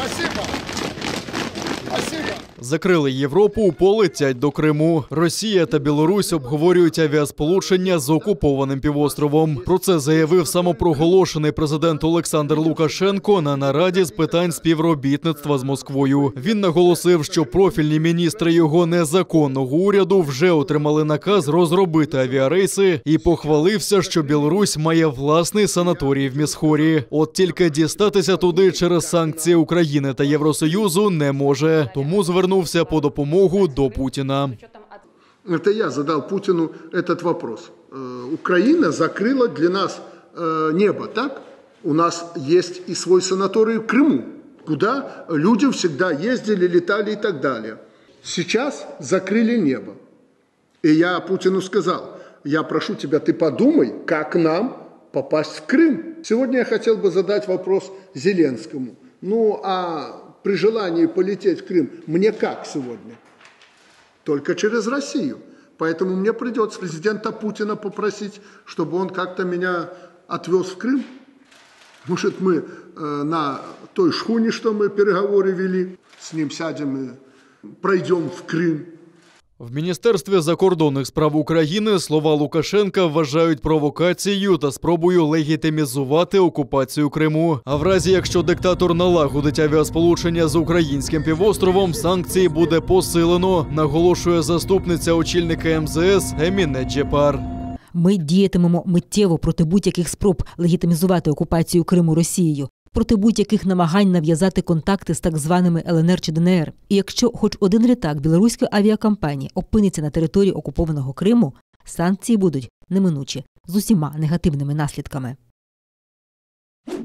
Спасибо. Спасибо. Закрили Європу, полетять до Криму. Росія та Білорусь обговорюють авіасполучення з окупованим півостровом. Про це заявив самопроголошений президент Олександр Лукашенко на нараді з питань співробітництва з Москвою. Він наголосив, що профільні міністри його незаконного уряду вже отримали наказ розробити авіарейси і похвалився, що Білорусь має власний санаторій в Місхорі. От тільки дістатися туди через санкції України та Євросоюзу не може. Тому звернувся по допомогу до Путіна. Это я задал Путину этот вопрос. Украина закрыла для нас небо, так? У нас есть и свой санаторий в Крыму, куда люди всегда ездили, летали и так далее. Сейчас закрыли небо. И я Путину сказал, я прошу тебя, ты подумай, как нам попасть в Крым. Сегодня я хотел бы задать вопрос Зеленскому. Ну, а при желании полететь в Крым мне как сегодня? Только через Россию. Поэтому мне придется президента Путина попросить, чтобы он как-то меня отвез в Крым. Может, мы на той шхуне, что мы переговоры вели, с ним сядем и пройдем в Крым. В Міністерстві закордонних справ України слова Лукашенка вважають провокацією та спробою легітимізувати окупацію Криму. А в разі, якщо диктатор налагодить авіасполучення з українським півостровом, санкції буде посилено, наголошує заступниця очільника МЗС Еміне Джепар. Ми діятимемо миттєво проти будь-яких спроб легітимізувати окупацію Криму Росією, проти будь-яких намагань нав'язати контакти з так званими ЛНР чи ДНР. І якщо хоч один літак білоруської авіакомпанії опиниться на території окупованого Криму, санкції будуть неминучі, з усіма негативними наслідками.